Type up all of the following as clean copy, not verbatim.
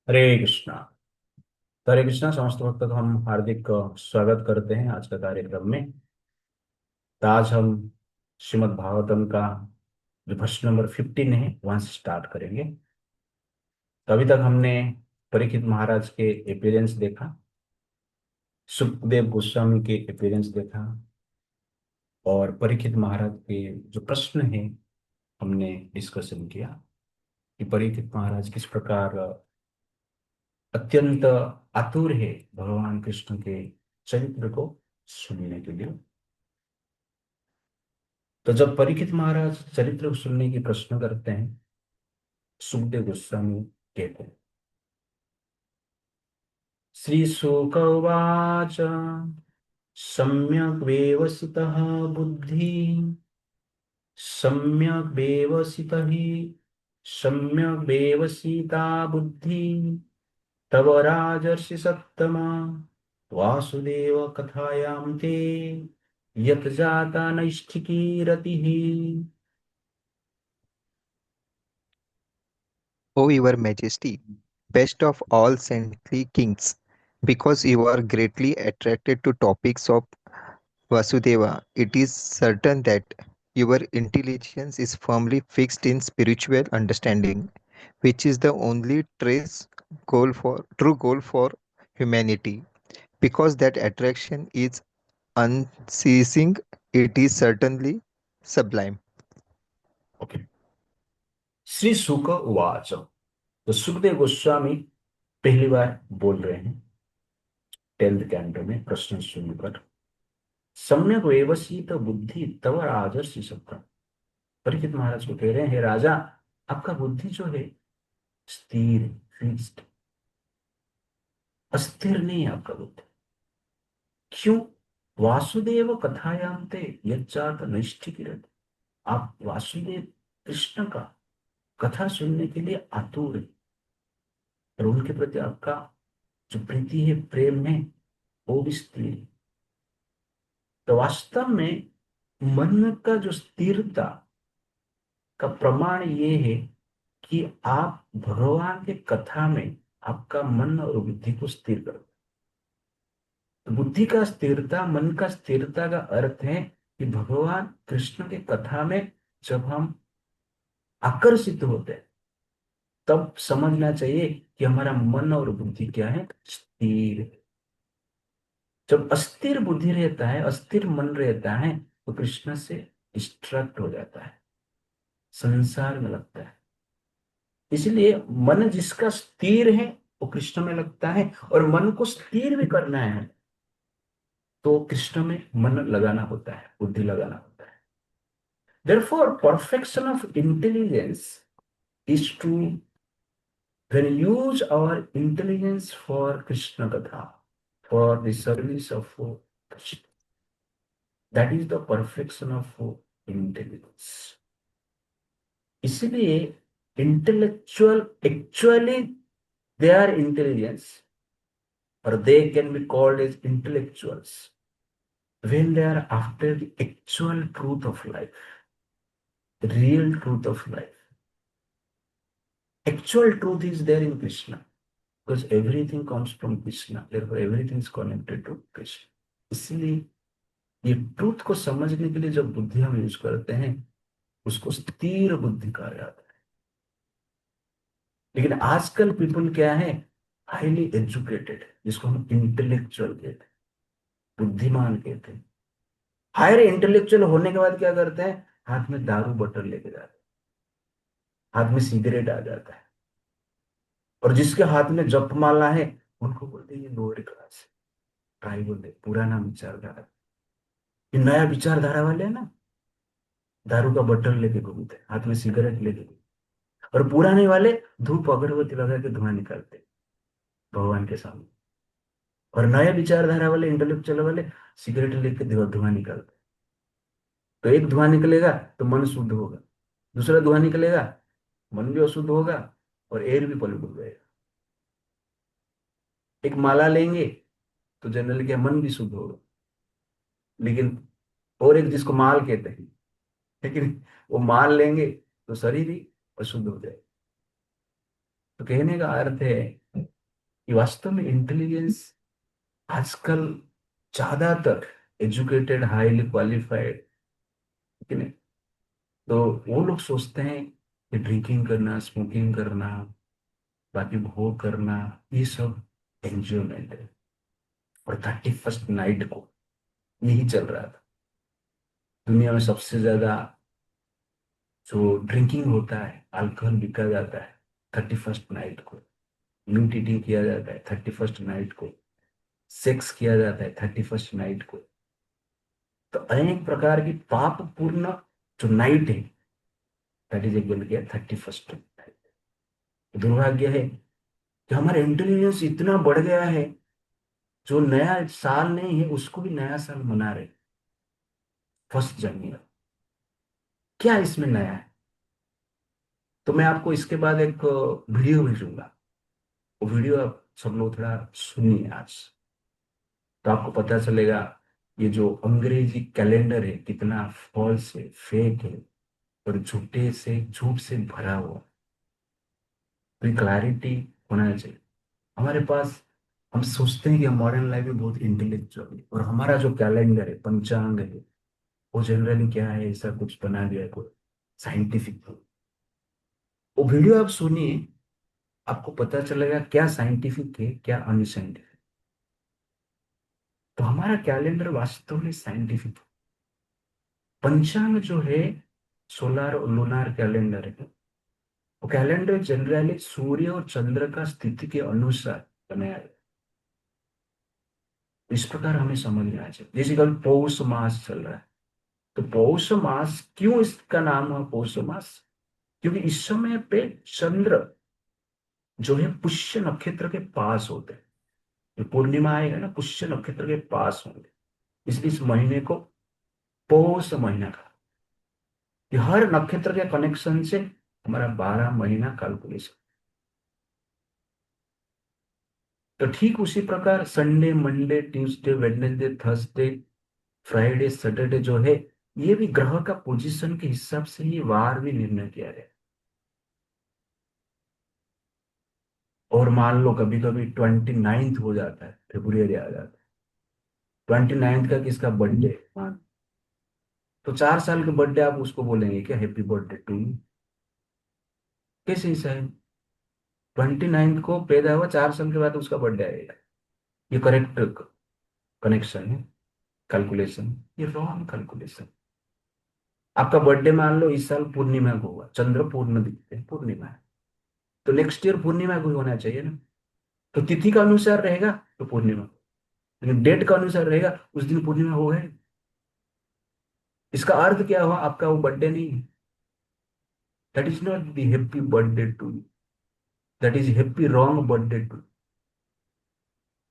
हरे कृष्णा। तो हरे कृष्णा समस्त भक्तों का हम हार्दिक स्वागत करते हैं आज का कार्यक्रम में। तो आज हम श्रीमद् भागवतम का जो प्रश्न नंबर 15 है वहां से स्टार्ट करेंगे। तो अभी तक हमने परीक्षित महाराज के अपीयरेंस देखा, सुखदेव गोस्वामी के अपीयरेंस देखा, और परीक्षित महाराज के जो प्रश्न है हमने डिस्कशन किया कि परीक्षित महाराज किस प्रकार अत्यंत आतुर है भगवान कृष्ण के चरित्र को सुनने के लिए। तो जब परीक्षित महाराज चरित्र को सुनने की प्रश्न करते हैं, सुखदेव गोस्वामी कहते हैं, श्री शुक उवाच सम्यक व्यवसितः बुद्धि सम्यक व्यवसित ही सम्यक व्यवसिता बुद्धि तव राजर्षि सत्तमा वासुदेव कथायां ते यत जाता नैष्ठिकी रतिः। O your majesty, best of all saintly kings, because you are greatly attracted to topics of Vasudeva, it is certain that your intelligence is firmly fixed in spiritual understanding, which is the only true goal for humanity. Because that attraction is unceasing, it is certainly sublime. Okay. Shri Shuk उवाच। तो सुखदेव गोस्वामी पहली बार बोल रहे हैं 10th canto में प्रश्न सुनकर। सम्यक व्यवसित बुद्धि तव राजर्षि सत्ता। परीक्षित महाराज को कह रहे हैं, हे राजा, आपका बुद्धि जो है स्थिर, फिक्स्ड, अस्थिर नहीं है आपका बुद्धि। क्यों? वासुदेव कथायाम ते यज्जात नैष्ठिकीरत। आप वासुदेव कृष्ण का कथा सुनने के लिए आतुर है और उनके प्रति आपका जो प्रीति है, प्रेम है, वो भी स्थिर है। तो वास्तव में मन का जो स्थिरता का प्रमाण ये है कि आप भगवान के कथा में आपका मन और बुद्धि को स्थिर करो। तो बुद्धि का स्थिरता, मन का स्थिरता का अर्थ है कि भगवान कृष्ण के कथा में जब हम आकर्षित होते हैं तब समझना चाहिए कि हमारा मन और बुद्धि क्या है, स्थिर है। जब अस्थिर बुद्धि रहता है, अस्थिर मन रहता है, तो कृष्ण से डिस्ट्रैक्ट हो जाता है, संसार में लगता है। इसलिए मन जिसका स्थिर है वो कृष्ण में लगता है, और मन को स्थिर भी करना है तो कृष्ण में मन लगाना होता है, बुद्धि लगाना होता है। Therefore, perfection of intelligence is to when use our intelligence for Krishna Katha, for the service of Krishna. That is the perfection of intelligence. इसलिए intellectual actually they are intelligence, or they can be called as intellectuals when they are after the actual truth of life, the real truth of life. Actual truth is there in Krishna because everything comes from Krishna. Therefore, everything is connected to Krishna. इसलिए ये truth को समझने के लिए जब बुद्धि हम use करते हैं उसको स्थिर बुद्धि कहा जाता है। लेकिन आजकल पीपल क्या है, हाईली एजुकेटेड, जिसको हम इंटेलेक्चुअल कहते हैं, बुद्धिमान कहते हैं। हायर इंटेलेक्चुअल होने के बाद क्या करते हैं, हाथ में दारू बोतल लेके जाते हैं, हाथ में सिगरेट आ जाता है, और जिसके हाथ में जप माला है उनको बोलते हैं ये लोअर क्लास, ट्राइबल है, पुराना विचारधारा। ये नया विचारधारा वाले है ना, दारू का बोतल लेके घूमते हैं, हाथ में सिगरेट लेके घूमते हैं। और पुराने वाले धूप अगरबत्ती लगा के धुआं निकालते हैं भगवान के सामने। और नए विचारधारा वाले, इंटेलेक्चुअल वाले सिगरेट लेके धुआं निकालते हैं। तो एक धुआं निकलेगा तो मन शुद्ध होगा, दूसरा धुआं निकलेगा मन भी अशुद्ध होगा, और एयर भी पॉल्यूट हो जाएगा। एक माला लेंगे तो जनरली क्या, मन भी शुद्ध होगा, लेकिन और एक जिसको माल कहते हैं, लेकिन वो माल लेंगे तो शरीर ही अशुद्ध हो जाएगा। तो कहने का अर्थ है कि वास्तव में इंटेलिजेंस आजकल ज्यादातर एजुकेटेड हाईली क्वालिफाइड, ठीक है, तो वो लोग सोचते हैं कि ड्रिंकिंग करना, स्मोकिंग करना, बाकी भोग करना, ये सब एंजॉयमेंट है। और 31st नाइट को यही चल रहा था। दुनिया में सबसे ज्यादा जो ड्रिंकिंग होता है, अल्कोहल बिका जाता है 31st नाइट को, मीट ईटिंग किया जाता है 31st नाइट को, सेक्स किया जाता है 31st नाइट को। तो अनेक प्रकार की पाप पूर्ण जो नाइट है, दैट इज इक्वल किया 31st नाइट। दुर्भाग्य है कि हमारा इंटेलिजेंस इतना बढ़ गया है, जो नया साल नहीं है उसको भी नया साल मना रहे, 1 जनवरी। क्या इसमें नया है? तो मैं आपको इसके बाद एक वीडियो भेजूंगा। वो वीडियो आप सब लोग थोड़ा सुनिए आज, तो आपको पता चलेगा ये जो अंग्रेजी कैलेंडर है कितना फॉल्स है, फेक है, और झूठे से झूठ से भरा हुआ। तो क्लैरिटी होना चाहिए हमारे पास। हम सोचते हैं कि हम मॉडर्न लाइफ में बहुत इंटेलेक्चुअल है, और हमारा जो कैलेंडर है, पंचांग है, वो जनरली क्या है, ऐसा कुछ बना दिया है कोई साइंटिफिक। वो वीडियो आप सुनिए, आपको पता चलेगा क्या साइंटिफिक है क्या अनसाइंटिफिक। तो हमारा कैलेंडर वास्तव में साइंटिफिक है। पंचांग जो है, सोलर और लूनार कैलेंडर है, वो कैलेंडर जनरली सूर्य और चंद्र का स्थिति के अनुसार बनाया है। इस प्रकार हमें समझना चाहिए। जैसे कल पौष मास चल रहा है, तो पौष मास क्यों इसका नाम हुआ पौष मास? क्योंकि इस समय पे चंद्र जो है पुष्य नक्षत्र के पास होते हैं। जो पूर्णिमा आएगा ना, पुष्य नक्षत्र के पास होंगे, इसलिए इस महीने को पौष महीना कहा। कि हर नक्षत्र के कनेक्शन से हमारा 12 महीना कैलकुलेशन। तो ठीक उसी प्रकार Sunday, Monday, Tuesday, Wednesday, Thursday, Friday, Saturday जो है, ये भी ग्रह का पोजीशन के हिसाब से ये वार भी निर्णय किया गया। और मान लो कभी कभी 29th हो जाता है, फेब्रुवरी आ जाता है, 29th का किसका बर्थडे, हाँ, तो 4 साल के बर्थडे आप उसको बोलेंगे क्या हैप्पी बर्थडे टू यू? कैसे ऐसा है? 29th को पैदा हुआ, 4 साल के बाद उसका बर्थडे आएगा। ये करेक्ट कनेक्शन है, कैलकुलेशन। ये रॉन्ग कैलकुलेशन। आपका बर्थडे मान लो इस साल पूर्णिमा को हुआ, चंद्र पूर्ण दिखते हैं, पूर्णिमा है, तो नेक्स्ट ईयर पूर्णिमा को ही होना चाहिए ना। तो तिथि का अनुसार रहेगा तो पूर्णिमा, लेकिन डेट का अनुसार रहेगा उस दिन पूर्णिमा हो गए। इसका अर्थ क्या हुआ? आपका वो बर्थडे नहीं है। That is not the happy birthday to you, that is happy wrong birthday to.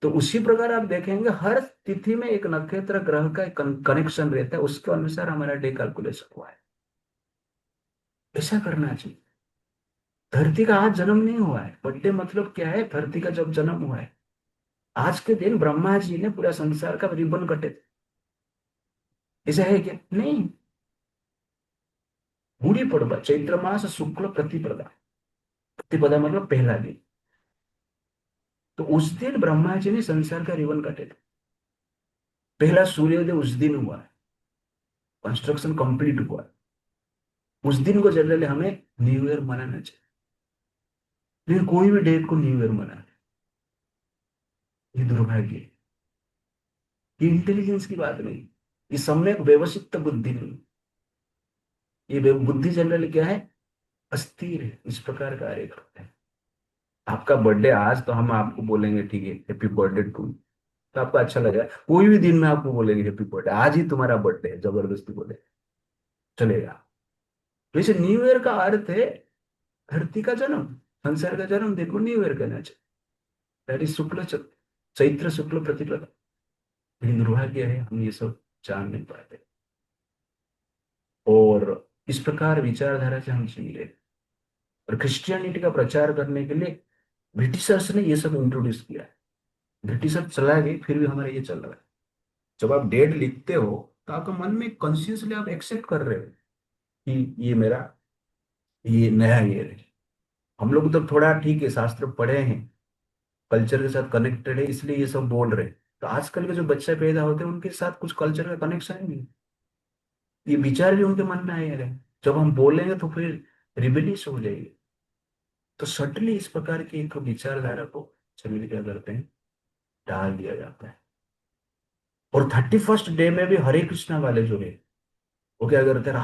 तो उसी प्रकार आप देखेंगे हर तिथि में एक नक्षत्र ग्रह का कनेक्शन रहता है, उसके अनुसार हमारा डे कैलकुलेशन हुआ है। ऐसा करना चाहिए। धरती का आज जन्म नहीं हुआ है, बर्थडे मतलब क्या है? धरती का जब जन्म हुआ है, आज के दिन ब्रह्मा जी ने पूरा संसार का रिबन कटे थे। ऐसा है क्या? नहीं। गुड़ी पड़वा, चैत्र मास शुक्ल प्रतिपदा, प्रतिपदा मतलब पहला दिन, तो उस दिन ब्रह्मा जी ने संसार का रिबन काटे थे। पहला सूर्योदय उस दिन हुआ है, कंस्ट्रक्शन कंप्लीट हुआ है। उस दिन को जनरली हमें न्यू ईयर मनाना चाहिए, लेकिन कोई भी डेट को न्यू ईयर मना, ये दुर्भाग्य है। ये इंटेलिजेंस की बात नहीं, ये सम्यक व्यवस्थित बुद्धि नहीं। ये बुद्धि जनरली क्या है? अस्थिर है, इस प्रकार कार्य करते हैं। आपका बर्थडे आज, तो हम आपको बोलेंगे ठीक है हैप्पी बर्थडे टू, तो आपको अच्छा लगेगा। कोई भी दिन में आपको बोलेंगे हैप्पी बर्थडे, आज ही तुम्हारा बर्थडे है, जबरदस्ती बोले चलेगा। वैसे न्यू ईयर का अर्थ है धरती का जन्म, संसार का जन्म, देखो न्यू ईयर कहना चाहिए। दैट इज चैत्र शुक्ल प्रतिपदा। लेकिन दुर्भाग्य है हम ये सब जान नहीं पाते, और इस प्रकार विचारधारा से हम जी रहे। और क्रिश्चियनिटी का प्रचार करने के लिए ब्रिटिशर्स ने ये सब इंट्रोड्यूस किया है। ब्रिटिशर्स चला गए, फिर भी हमारा ये चल रहा है। जब आप डेट लिखते हो, तो आपका मन में कॉन्शियसली आप एक्सेप्ट कर रहे हो कि ये मेरा ये नया ईयर है। हम लोग तो थोड़ा ठीक है, शास्त्र पढ़े हैं, कल्चर के साथ कनेक्टेड है, इसलिए ये सब बोल रहे हैं। तो आजकल के जो बच्चे पैदा होते हैं उनके साथ कुछ कल्चर का कनेक्शन ही नहीं, ये विचार भी उनके मन में आए रहे, जब हम बोलेंगे तो फिर रिबेलियस हो जाएगी। तो सटली इस प्रकार की एक विचारधारा को चलिए क्या करते हैं, डाल दिया जाता है। और 31st डे में भी हरे कृष्णा वाले जो है, वो क्या करते हैं,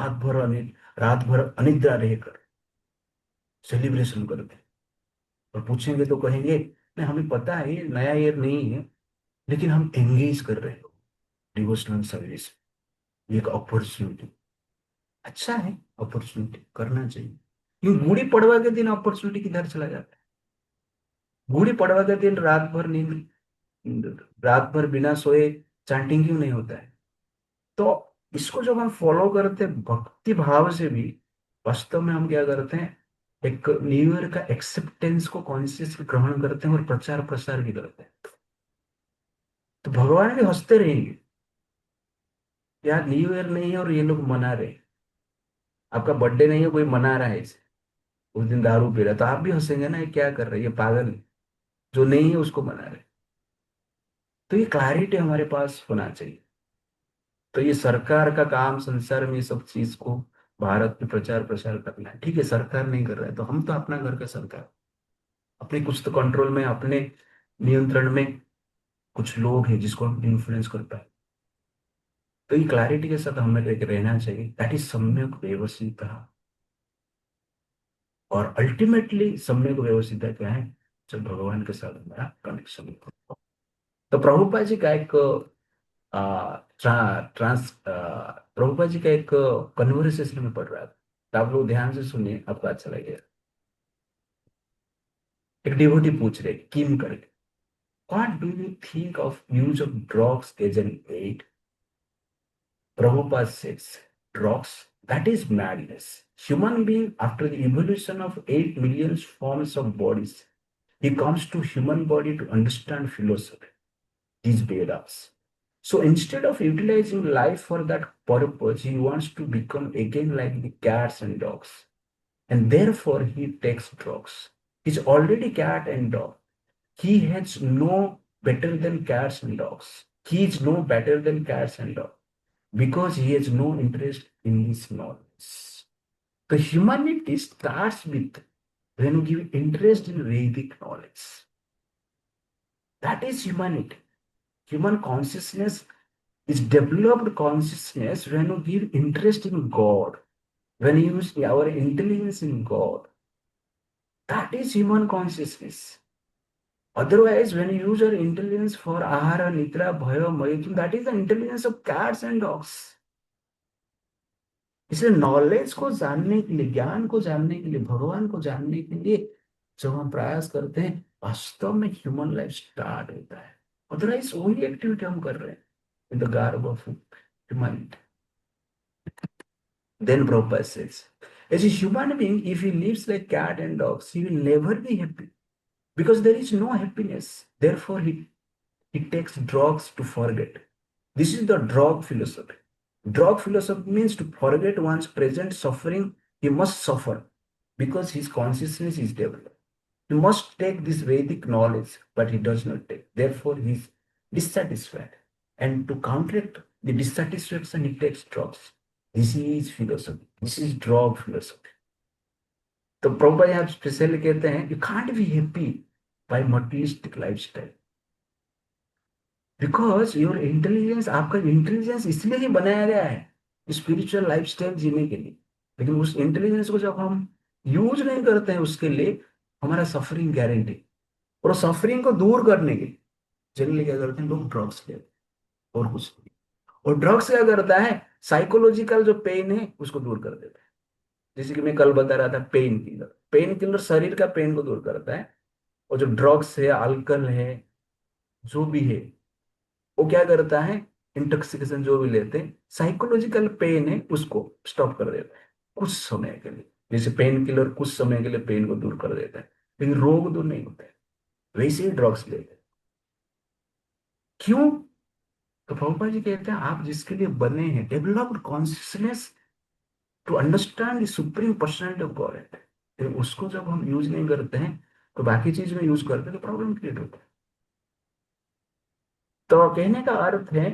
रात भर अनिद्रा रहकर सेलिब्रेशन करते हैं। और पूछेंगे तो कहेंगे नहीं, हमें पता है ये नया ईयर नहीं है, लेकिन हम एंगेज कर रहे हैं डिवोशनल सर्विस, ये एक अपॉर्चुनिटी। अच्छा है, अपॉर्चुनिटी करना चाहिए। क्यों गुड़ी पड़वा के दिन अपॉर्चुनिटी किधर चला जाता है? गुड़ी पड़वा के दिन रात भर बिना सोए चैंटिंग क्यों नहीं होता है? तो इसको जब हम फॉलो करते हैं भक्ति भाव से भी, वास्तव में हम क्या करते हैं, एक न्यू ईयर का एक्सेप्टेंस को कॉन्शियसली ग्रहण करते हैं और प्रचार प्रसार भी करते हैं। तो भगवान भी हंसते रहेंगे, यार न्यू ईयर नहीं है और ये लोग मना रहे हैं। आपका बर्थडे नहीं है, कोई मना रहा है इसे, उस दिन दारू पी रहा है, तो आप भी हंसेंगे ना, ये क्या कर रहे हैं, ये पागल है, जो नहीं है उसको मना रहे हैं। तो ये क्लैरिटी हमारे पास होना चाहिए। तो ये सरकार का काम, संसार में ये सब चीज को भारत में प्रचार प्रसार करना है। ठीक है, सरकार नहीं कर रहा है तो हम तो अपना घर का सरकार, अपने कुछ तो कंट्रोल में, अपने नियंत्रण में कुछ लोग हैं जिसको हम इन्फ्लुएंस कर पाए। तो ये क्लैरिटी के साथ हमें रहना चाहिए, दैट इज सम्यक व्यवस्थित। और अल्टीमेटली सम्यक व्यवस्थित क्या है, जब भगवान के साथ हमारा कनेक्शन हो। तो प्रभुपा जी का एक प्रभुपा जी का एक कन्वर्सेशन में पढ़ रहा था, तो आप लोग ध्यान से सुनिए, आपको अच्छा लगेगा। एक डिवोटी पूछ रहे किम करके, what do you think of use of drugs as an aid? Prabhupada says, drugs, that is madness. Human being, after the evolution of 8 million forms of bodies, he comes to human body to understand philosophy, these Vedas. So instead of utilizing life for that purpose, he wants to become again like the cats and dogs. And therefore he takes drugs. He's already cat and dog. He has no better than cats and dogs. He is no better than cats and dogs because he has no interest in this knowledge. The humanity starts with when you give interest in Vedic knowledge. That is humanity. Human consciousness is developed consciousness when you give interest in God, when you use our intelligence in God. That is human consciousness. Otherwise, when you use your intelligence for ahara, nitra, bhaya, mayitun, that is the intelligence of cats and dogs. इसलिए knowledge को जानने के लिए, ज्ञान को जानने के लिए, भगवान को जानने के लिए जब हम प्रयास करते हैं, वास्तव में ह्यूमन लाइफ स्टार्ट होता है। अदरवाइज वही एक्टिविटी हम कर रहे हैं in the garb of humanity. Then Prabhupada says, as a human being, if he lives like cat and dogs, he will never be happy because there is no happiness. Therefore, he takes drugs to forget. This is the drug philosophy. Drug philosophy means to forget one's present suffering, he must suffer because his consciousness is developed. He must take this Vedic knowledge, but he does not take. Therefore, he is dissatisfied. And to counteract the dissatisfaction, he takes drugs. This is philosophy. This is drug philosophy. तो प्रभुपाद यहाँ specially कहते हैं, you can't be happy by materialistic lifestyle because your intelligence, आपका intelligence इसलिए ही बनाया गया है स्पिरिचुअल लाइफस्टाइल जीने के लिए। लेकिन उस इंटेलिजेंस को जब हम यूज नहीं करते हैं उसके लिए, हमारा सफरिंग गारंटी। और सफरिंग को दूर करने के लिए जनरली क्या करते हैं, लोग ड्रग्स लेते हैं और कुछ नहीं। और ड्रग्स क्या करता है, साइकोलॉजिकल जो पेन है उसको दूर कर देता है। जैसे कि मैं कल बता रहा था, पेन किलर, पेन किलर शरीर का पेन को दूर करता है। और जो ड्रग्स है, अल्कोहल है, जो भी है, वो क्या करता है, इंटॉक्सिकेशन जो भी लेते हैं, साइकोलॉजिकल पेन है उसको स्टॉप कर देता है कुछ समय के लिए। जैसे पेन किलर कुछ समय के लिए पेन को दूर कर देता है, लेकिन रोग दूर नहीं होता है। वैसे ही ड्रग्स लेते हैं। क्यों? तो प्रभुपाद जी कहते हैं, आप जिसके लिए बने हैं, developed consciousness to understand the supreme personality of God, फिर उसको जब हम यूज नहीं करते हैं तो बाकी चीज में यूज करते हैं तो प्रॉब्लम क्रिएट होता है। तो कहने का अर्थ है,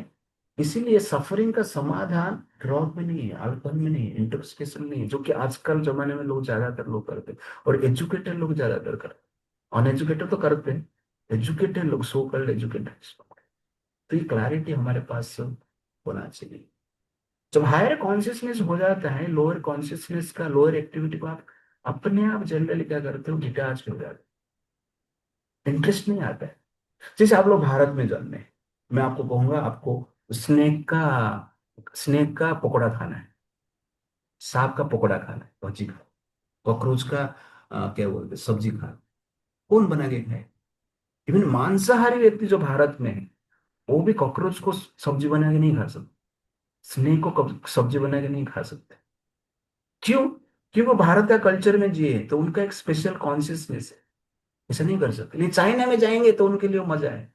इसीलिए सफरिंग का समाधान ड्रग में नहीं है, अल्कोहल में नहीं है, इंटॉक्सिकेशन नहीं है, जो कि आजकल जमाने में लोग ज्यादातर लोग करते हैं, और एजुकेटेड लोग ज्यादातर करते हैं। अनएजुकेटेड तो करते हैं, एजुकेटेड लोग, सो कॉल्ड एजुकेटेड। तो ये क्लैरिटी हमारे पास होना चाहिए। जब हायर कॉन्शियसनेस हो जाता है, लोअर कॉन्शियसनेस का, लोअर एक्टिविटी को आप अपने आप जनरली क्या करते हो, डिटैच हो जाते हो, इंटरेस्ट नहीं आता है। जैसे आप लोग भारत में जन्मे, मैं आपको कहूंगा आपको स्नेक का पकौड़ा खाना है, सांप का पकौड़ा खाना है, भजी खाना, कॉकरोच का क्या बोलते हैं, सब्जी खाना, कौन बना के खाए? इवन मांसाहारी व्यक्ति जो भारत में है, वो भी कॉकरोच को सब्जी बना के नहीं खा सकते, स्नेक को सब्जी बना के नहीं खा सकते। क्यों? क्योंकि वो भारत का कल्चर में जिए, तो उनका एक स्पेशल कॉन्शियसनेस है, ऐसा नहीं कर सकते। नहीं, चाइना में जाएंगे तो उनके लिए वो मजा है,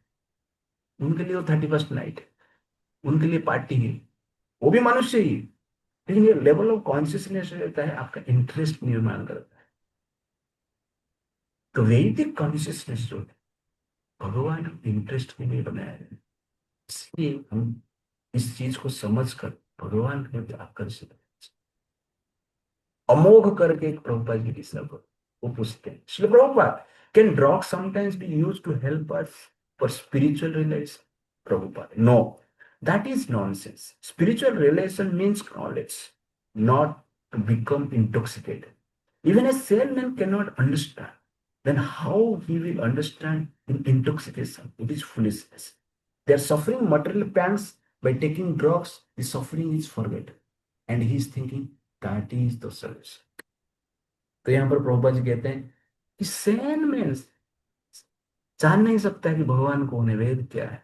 उनके लिए वो 31st नाइट है, उनके लिए पार्टी है, वो भी मनुष्य ही है। लेकिन ये लेवल ऑफ कॉन्शियसनेस रहता है, आपका इंटरेस्ट निर्माण करता है। तो वैदिक कॉन्शियसनेस जो है, भगवान इंटरेस्ट के लिए बनाया है। इसलिए हम इस चीज को समझकर भगवान के प्रति आकर्षित हैं। अमोघ करके एक प्रभुपाद जी की सब वो पूछते हैं, Shri Prabhupada, can drug sometimes be use to help us for spiritual relation? Prabhupada, no, that is nonsense. Spiritual relation means knowledge, not to become intoxicated. Even a sane man cannot understand. Then how he will understand in intoxication? It is foolishness. They are suffering material pangs by taking drugs. The suffering is forgotten. And he is thinking that is the solution. तो यहाँ पर प्रभुपाद जी कहते हैं कि San man जान नहीं सकता है कि भगवान कौन है, वेद क्या है,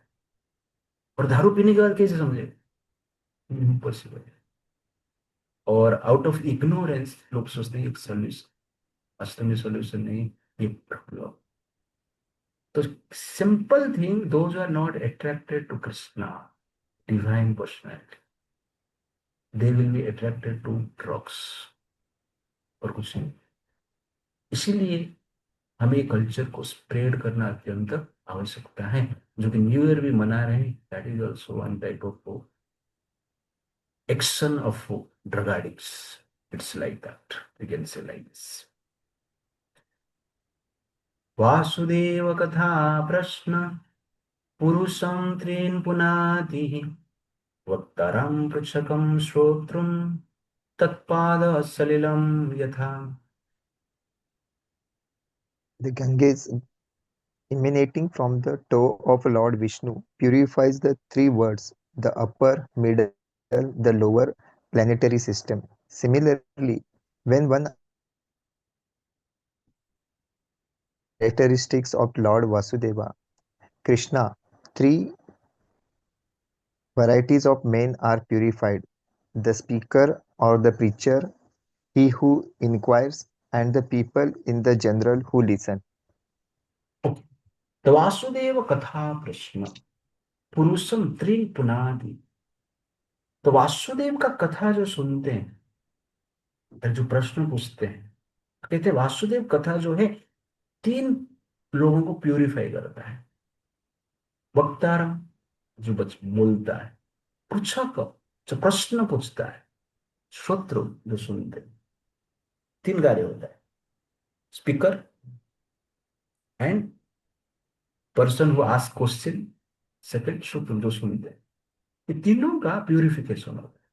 और दारू पीने के बाद कैसे समझे? इम्पॉसिबल है। और आउट ऑफ इग्नोरेंस लोग सोचते हैं एक सोल्यूशन, वास्तव में सोल्यूशन नहीं, ये प्रॉब्लम। तो simple thing, those are not attracted to Krishna divine personality, they will be attracted to drugs, और कुछ नहीं। इसीलिए हमें कल्चर को स्प्रेड करना अत्यंत आवश्यकता है। जो कि न्यू ईयर भी मना रहे हैं, that is also one type of action of drug addicts. It's like that, we can say like this. Vasudeva कथा प्रश्न पुरुषं त्रीन् पुनाति, वक्तारं पृच्छकं श्रोत्रं तत्पादसलिलं यथा। The Ganges emanating from the toe of Lord Vishnu purifies the three worlds, the upper, middle, the lower planetary system. Similarly, when one understands the characteristics of Lord Vasudeva, Krishna, three varieties of men are purified: the speaker or the preacher, he who inquires, and the people in the general who listen. तो वासुदेव कथा प्रश्न पुरुषम त्रिन पुनादि। तो वासुदेव का कथा जो सुनते हैं, फिर जो प्रश्न पूछते हैं, कहते हैं वासुदेव कथा जो है, तीन लोगों को प्यूरिफाई करता है। वक्तारम, जो बच बोलता है, पृछक, जो प्रश्न पूछता है, श्रोत्र, जो सुनते हैं। तीन कार्य होता है, speaker and person who ask question, second श्रोत्र, जो सुनते हैं। ये तीनों का प्यूरिफिकेशन होता है।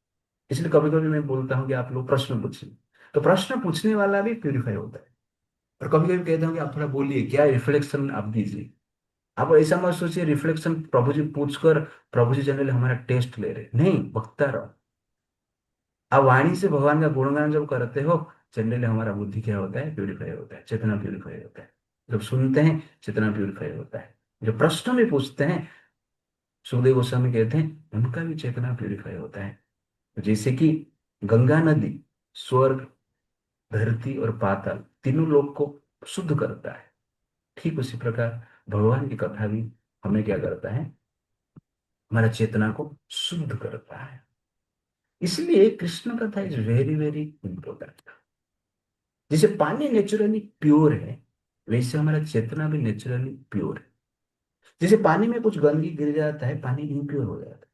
इसलिए कभी कभी मैं बोलता हूँ कि आप लोग प्रश्न पूछिए, तो प्रश्न पूछने वाला भी प्यूरिफाई होता है। और कभी कभी कहता हूँ कि आप थोड़ा बोलिए, क्या रिफ्लेक्शन आप दीजिए। आप ऐसा मत सोचिए रिफ्लेक्शन प्रभु जी पूछकर प्रभु जी जनरली हमारा टेस्ट ले रहे, नहीं, बकता रहो। आप वाणी से भगवान का गुणगान जब करते हो, जनरली हमारा बुद्धि क्या होता है, प्यूरिफाई होता है, चेतना प्यूरिफाई होता है। जब सुनते हैं, चेतना प्यूरिफाई होता है। जो प्रश्न भी पूछते हैं, सुखदेव गोस्वामी कहते हैं उनका भी चेतना प्यूरिफाई होता है। जैसे कि गंगा नदी स्वर्ग, धरती और पाताल तीनों लोग को शुद्ध करता है, ठीक उसी प्रकार भगवान की कथा भी हमें क्या करता है, हमारा चेतना को शुद्ध करता है। इसलिए कृष्ण कथा इज वेरी वेरी इंपॉर्टेंट। जैसे पानी नेचुरली प्योर है, वैसे हमारा चेतना भी नेचुरली प्योर है। जैसे पानी में कुछ गंदगी गिर जाता है, पानी इम्प्योर हो जाता है।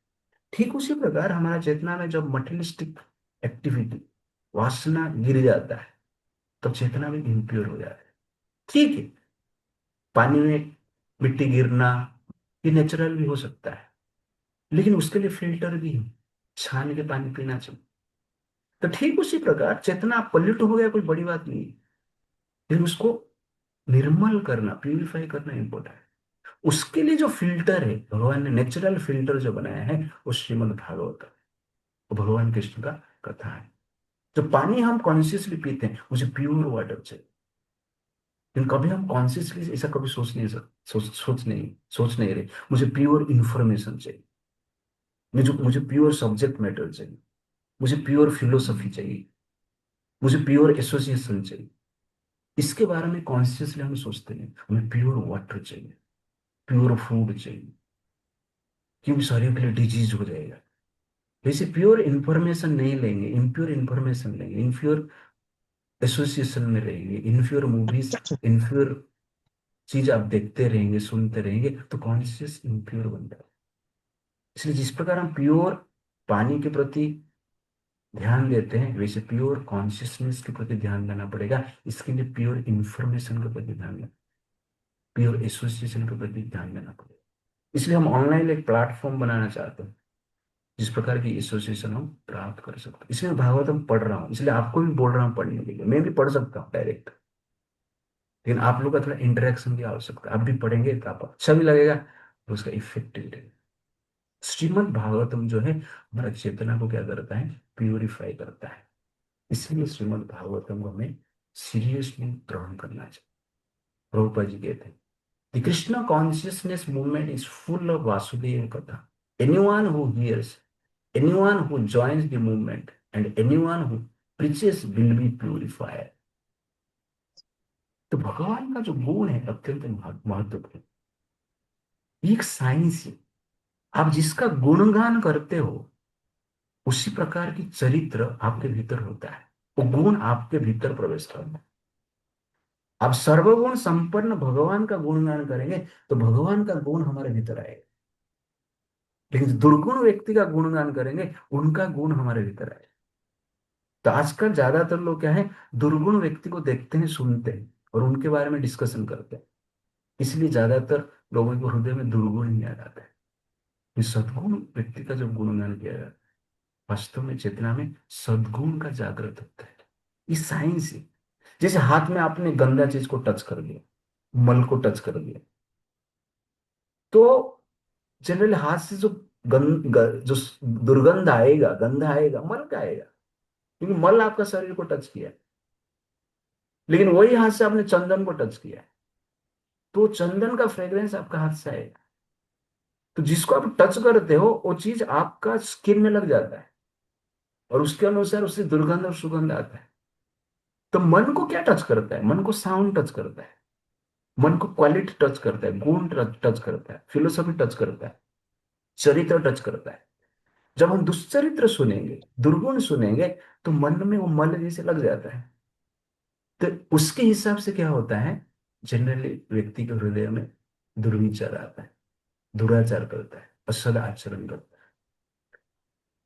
ठीक उसी प्रकार हमारा चेतना में जब मटेरियलिस्टिक एक्टिविटी, वासना गिर जाता है, तब चेतना भी इम्प्योर हो जाता है। ठीक है, पानी में मिट्टी गिरना ये नेचुरल भी हो सकता है, लेकिन उसके लिए फिल्टर भी है, छान के पानी पीना चाहिए। तो ठीक उसी प्रकार चेतना पल्यूट हो गया, कोई बड़ी बात नहीं है, लेकिन उसको निर्मल करना, प्यूरिफाई करना इंपॉर्टेंट है। उसके लिए जो फिल्टर है, भगवान ने नेचुरल फिल्टर जो बनाया है, वो श्रीमद् भागवत है, वो भगवान कृष्ण का कथा है। जो पानी हम कॉन्शियसली पीते हैं, मुझे प्योर वाटर चाहिए, लेकिन कभी हम कॉन्शियसली ऐसा कभी सोच नहीं सक सोच नहीं रहे, मुझे प्योर इंफॉर्मेशन चाहिए, मुझे प्योर सब्जेक्ट मैटर चाहिए, मुझे प्योर फिलोसफी चाहिए, मुझे प्योर एसोसिएशन चाहिए। इसके बारे में कॉन्शियसली हम सोचते हैं, हमें प्योर वाटर चाहिए, प्योर फूड चाहिए, क्योंकि शरीर के लिए डिजीज हो जाएगा। वैसे प्योर इंफॉर्मेशन नहीं लेंगे, इम्प्योर इंफॉर्मेशन लेंगे, इम्प्योर एसोसिएशन में रहेंगे, इनफ्योर मूवीज, इनफ्योर चीज आप देखते रहेंगे, सुनते रहेंगे, तो कॉन्शियस इम्प्योर बनता है। इसलिए जिस प्रकार हम प्योर पानी के प्रति ध्यान देते हैं, वैसे प्योर कॉन्शियसनेस के प्रति ध्यान देना पड़ेगा। इसके लिए प्योर इंफॉर्मेशन के प्रति ध्यान देना, प्योर एसोसिएशन के प्रति ध्यान देना पड़ेगा। इसलिए हम ऑनलाइन एक प्लेटफॉर्म बनाना चाहते हैं, जिस प्रकार की एसोसिएशन हम प्राप्त कर सकते हैं। इसलिए मैं भागवतम पढ़ रहा हूँ, इसलिए आपको भी बोल रहा हूँ पढ़ने के लिए। मैं भी पढ़ सकता हूँ डायरेक्ट, लेकिन आप लोग का थोड़ा इंटरेक्शन की आवश्यकता है। आप भी पढ़ेंगे तो आपको अच्छा भी लगेगा, तो उसका इफेक्ट भी रहेगा। श्रीमद् भागवतम जो है, हमारा चेतना को क्या करता है, प्यूरिफाई करता है। इसलिए श्रीमद् भागवतम को हमें सीरियसली ग्रहण करना चाहिए। प्रभुपाद जी कहते हैं, the Krishna consciousness movement is full of Vasudeva कथा। Anyone who hears, anyone who joins the movement and anyone who preaches will be purified. तो भगवान का जो गुण है अत्यंत महत्वपूर्ण, एक साइंस है। आप जिसका गुणगान करते हो, उसी प्रकार की चरित्र आपके भीतर होता है, वो गुण आपके भीतर प्रवेश करता है। आप सर्वगुण संपन्न भगवान का गुणगान करेंगे, तो भगवान का गुण हमारे भीतर आएगा। लेकिन दुर्गुण व्यक्ति का गुणगान करेंगे, उनका गुण हमारे भीतर आएगा। तो आजकल ज्यादातर लोग क्या है, दुर्गुण व्यक्ति को देखते हैं, सुनते हैं और उनके बारे में डिस्कशन करते हैं। इसलिए ज्यादातर लोगों के हृदय में दुर्गुण ही आ जाता है। ये सद्गुण व्यक्ति का जब गुणगान किया जाता है, वास्तव में चेतना में सद्गुण का जागृत होता है। ये साइंस है। जैसे हाथ में आपने गंदा चीज को टच कर दिया, मल को टच कर दिया, तो जनरली हाथ से जो जो दुर्गंध आएगा, गंध आएगा, मल का आएगा, क्योंकि मल आपका शरीर को टच किया है। लेकिन वही हाथ से आपने चंदन को टच किया है, तो चंदन का फ्रेग्रेंस आपका हाथ से आएगा। तो जिसको आप टच करते हो, वो चीज आपका स्किन में लग जाता है, और उसके अनुसार उससे दुर्गंध और सुगंध आता है। तो मन को क्या टच करता है, मन को साउंड टच करता है, मन को क्वालिटी टच करता है, गुण टच करता है, फिलोसफी टच करता है, चरित्र टच करता है। जब हम दुश्चरित्र सुनेंगे, दुर्गुण सुनेंगे, तो मन में वो मल जैसे लग जाता है। तो उसके हिसाब से क्या होता है, जनरली व्यक्ति के हृदय में दुर्विचार आता है, दुराचार करता है, असद आचरण करता है।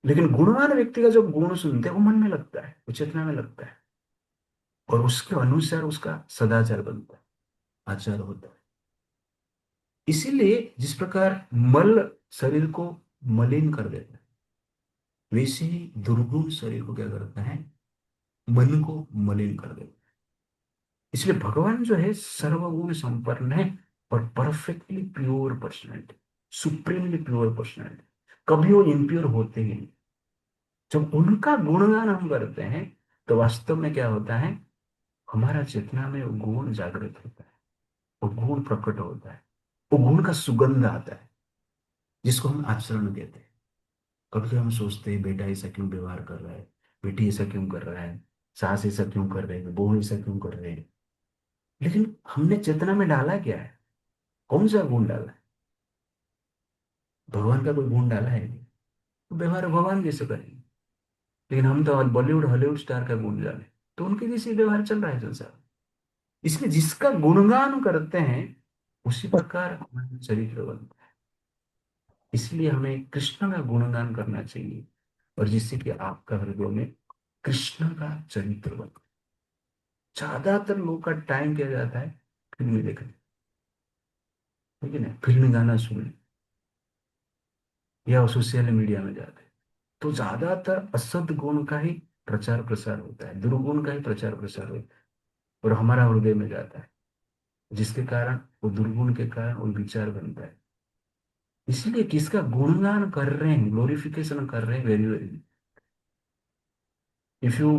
लेकिन गुणवान व्यक्ति का जो गुण सुनते हैं, वो मन में लगता है, वो चेतना में लगता है, और उसके अनुसार उसका सदाचार बनता है, आचार होता है। इसीलिए जिस प्रकार मल शरीर को मलिन कर देता है, वैसे ही दुर्गुण शरीर को क्या करता है, मन को मलिन कर देता है। इसलिए भगवान जो है सर्वगुण संपन्न है, और perfectly pure personality, supremely pure personality, कभी वो इम्प्योर होते ही नहीं। जब उनका गुणगान हम करते हैं, तो वास्तव में क्या होता है, हमारा चेतना में वो गुण जागृत होता है, वो गुण प्रकट होता है, वो गुण का सुगंध आता है, जिसको हम आचरण कहते हैं। कभी हम सोचते हैं, बेटा ऐसा क्यों व्यवहार कर रहा है, बेटी ऐसा क्यों कर रहा है, सास ऐसा क्यों कर रहे हैं, बहू ऐसा क्यों कर रहे हैं। लेकिन हमने चेतना में डाला क्या है, कौन सा गुण डाला है, भगवान का कोई गुण डाला है नहीं। तो व्यवहार भगवान कैसे करेंगे। लेकिन हम तो आज बॉलीवुड हॉलीवुड स्टार का गुण डाले, तो उनके जैसे व्यवहार चल रहा है संसार। इसलिए जिसका गुणगान करते हैं उसी प्रकार हमारा चरित्र बनता है। इसलिए हमें कृष्ण का गुणगान करना चाहिए, और जिससे कि आपका हृदय में कृष्ण का चरित्र बने। ज्यादातर लोग का टाइम किया जाता है फिल्म देखने, ठीक है ना, फिल्मी गाना सुनने, या सोशल मीडिया में जाते हैं। तो ज्यादातर असद गुण का ही प्रचार प्रसार होता है, दुर्गुण का ही प्रचार प्रसार होता है, और हमारा हृदय में जाता है, जिसके कारण वो दुर्गुण के कारण वो विचार बनता है। इसलिए किसका गुणगान कर रहे हैं, ग्लोरिफिकेशन कर रहे हैं, very very, if you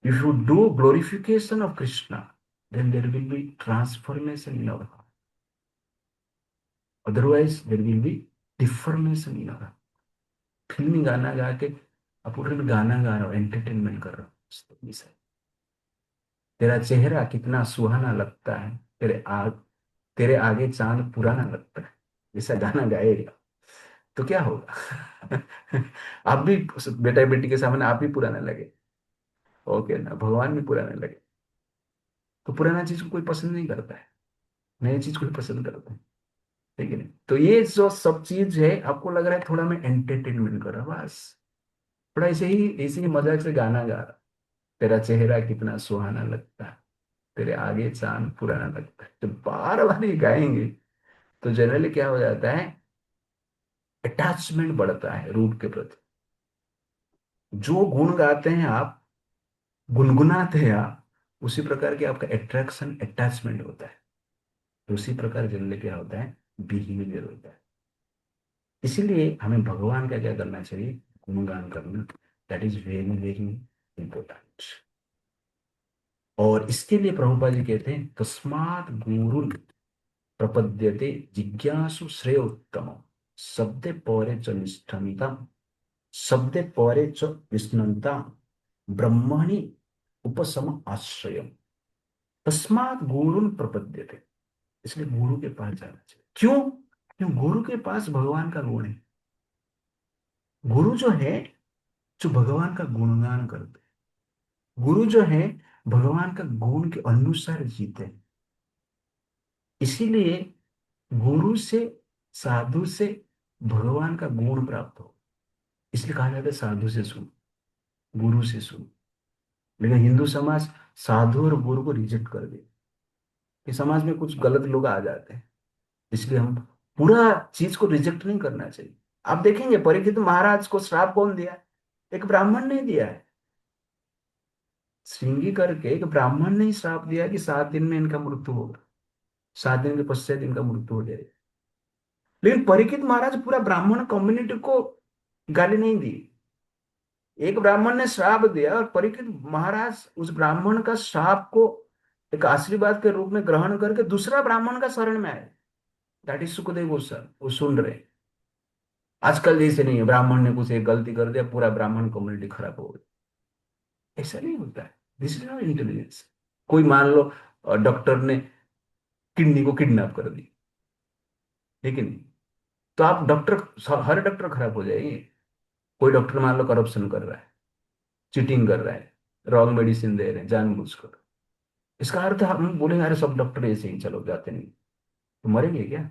if you do glorification of Krishna, then there will be transformation in our heart. Otherwise there will be deformation in our heart. फिल्मी गाना गा के आप पूरे में गाना गा रहे हो, एंटरटेनमेंट कर रहे हो, तेरा चेहरा कितना सुहाना लगता है, तेरे आगे चांद पुराना लगता है, ऐसा गाना गाएगा तो क्या होगा? आप भी, बेटा बेटी के सामने आप भी पुराना लगे, ओके ना, भगवान भी पुराने लगे। तो पुराना चीज को कोई पसंद नहीं करता है, नई चीज को ही पसंद करता है, ठीक है ना। तो ये जो सब चीज है, आपको लग रहा है थोड़ा मैं एंटरटेनमेंट कर रहा हूं, बस थोड़ा ऐसे ही मजाक से गाना गा रहा, तेरा चेहरा कितना सुहाना लगता है, तेरे आगे चांद पुराना लगता है, जब बार बार ये गाएंगे तो जनरली क्या हो जाता है, अटैचमेंट बढ़ता है रूप के प्रति। जो गुण गाते हैं आप, गुनगुनाते हैं आप, उसी प्रकार के आपका अट्रैक्शन अटैचमेंट होता है। तो उसी प्रकार जनरली क्या होता है, बिहेवियर होता है। इसीलिए हमें भगवान का क्या करना चाहिए, गुणगान करना, that is very very important. और इसके लिए प्रभुपाद जी कहते हैं, तस्मात् गुरु प्रपद्यते जिज्ञासु श्रेय उत्तम, शब्दे पौरे च निष्ठमिता, शब्दे पौरे च विष्णुता, ब्रह्मणि उपसम आश्रय, तस्मात् गुरु प्रपद्यते। इसलिए गुरु के पास जाना चाहिए। क्यों? क्यों? गुरु के पास भगवान का गुण है। गुरु जो है, जो भगवान का गुणगान करते हैं, गुरु जो है भगवान का गुण के अनुसार जीते हैं। इसीलिए गुरु से, साधु से भगवान का गुण प्राप्त हो। इसलिए कहा जाता है साधु से सुन, गुरु से सुन। लेकिन हिंदू समाज साधु और गुरु को रिजेक्ट कर दे, कि समाज में कुछ गलत लोग आ जाते हैं। इसलिए हम पूरा चीज को रिजेक्ट नहीं करना चाहिए। आप देखेंगे परीक्षित महाराज को श्राप कौन दिया है? एक ब्राह्मण ने दिया है। श्रृंगी करके एक ब्राह्मण ने ही श्राप दिया कि 7 दिन में इनका मृत्यु होगा, 7 दिन के पश्चात इनका मृत्यु हो जाएगा। लेकिन परीक्षित महाराज पूरा ब्राह्मण कम्युनिटी को गाली नहीं दी। एक ब्राह्मण ने श्राप दिया और परीक्षित महाराज उस ब्राह्मण का श्राप को एक आशीर्वाद के रूप में ग्रहण करके दूसरा ब्राह्मण का शरण में आए। दैट इज सुखदेव गोस्वामी, वो सुन रहे। आजकल जैसे नहीं है, ब्राह्मण ने कुछ एक गलती कर दिया पूरा ब्राह्मण कम्युनिटी खराब हो गई, ऐसा नहीं होता है। This is not intelligence. कोई मान लो डॉक्टर ने किडनी को किडनैप कर दी, ठीक है नहीं, तो आप डॉक्टर, हर डॉक्टर खराब हो जाएंगे? कोई डॉक्टर मान लो करप्शन कर रहा है, चीटिंग कर रहा है, रॉन्ग मेडिसिन दे रहे हैं जानबूझकर, इसका अर्थ हम बोलेंगे अरे सब डॉक्टर ऐसे ही, चलो जाते नहीं, तो मरेंगे क्या?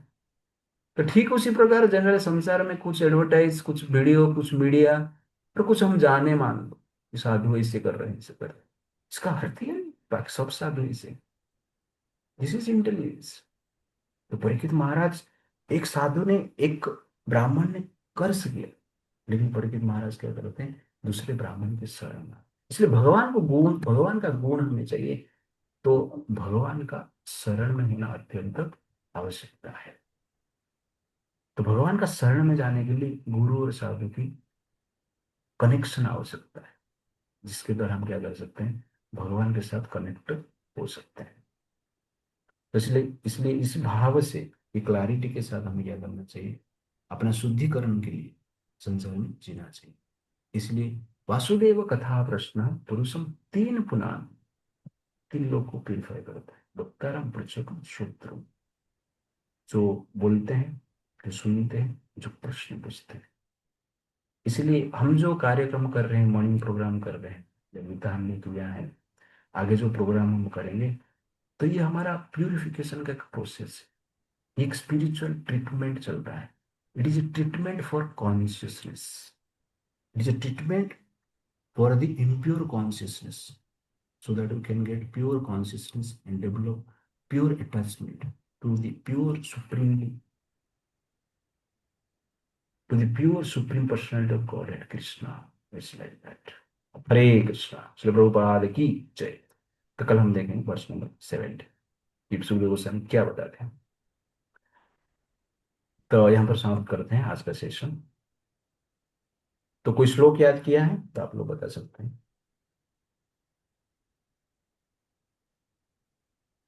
तो ठीक उसी प्रकार जनरल संसार में कुछ एडवर्टाइज, कुछ वीडियो, कुछ मीडिया, और कुछ हम जाने मान लो कि साधु ऐसे कर रहे हैं, ऐसे कर रहे हैं, इसका अर्थ ही नहीं बाकी सब साधु ऐसे। This is intelligence. तो परीक्षित महाराज, एक साधु ने, एक ब्राह्मण ने कर्ज किया, लेकिन परीक्षित महाराज क्या करते हैं, दूसरे ब्राह्मण के शरण में। इसलिए भगवान को गुण, भगवान का गुण हमें चाहिए, तो भगवान का शरण में होना अत्यंत आवश्यकता है। तो भगवान का शरण में जाने के लिए गुरु और साधु की कनेक्शन आवश्यकता है, जिसके द्वारा हम क्या कर सकते हैं, भगवान के साथ कनेक्ट हो सकते हैं। तो इसलिए इसलिए इस भाव से, ये क्लैरिटी के साथ हमें क्या करना चाहिए, अपना शुद्धिकरण के लिए संसार में जीना चाहिए। इसलिए वासुदेव कथा प्रश्न पुरुषम तीन पुनान, 3 लोग को प्यूरिफाई करता है, वक्तारम, पृच्छकम, श्रोत्रम। जो बोलते हैं, जो सुनते हैं, जो प्रश्न पूछते हैं। इसलिए हम जो कार्यक्रम कर रहे हैं, मॉर्निंग प्रोग्राम कर रहे हैं, जब गीता हमने किया है, आगे जो प्रोग्राम हम करेंगे, तो ये हमारा प्यूरिफिकेशन का एक प्रोसेस है, एक स्पिरिचुअल ट्रीटमेंट चल रहा है। It is a treatment for consciousness, it is a treatment for the impure consciousness, so that we can get pure consciousness and develop pure attachment to the pure supremely, to the pure supreme personality of Godhead Krishna. It's like that. हरे कृष्णा, श्री प्रभुपाद की जय। तो कल हम देखेंगे वर्ष number 70 कि सुखदेव गोस्वामी क्या बताते हैं। तो यहाँ पर समाप्त करते हैं आज का सेशन। तो कोई श्लोक याद किया है तो आप लोग बता सकते हैं।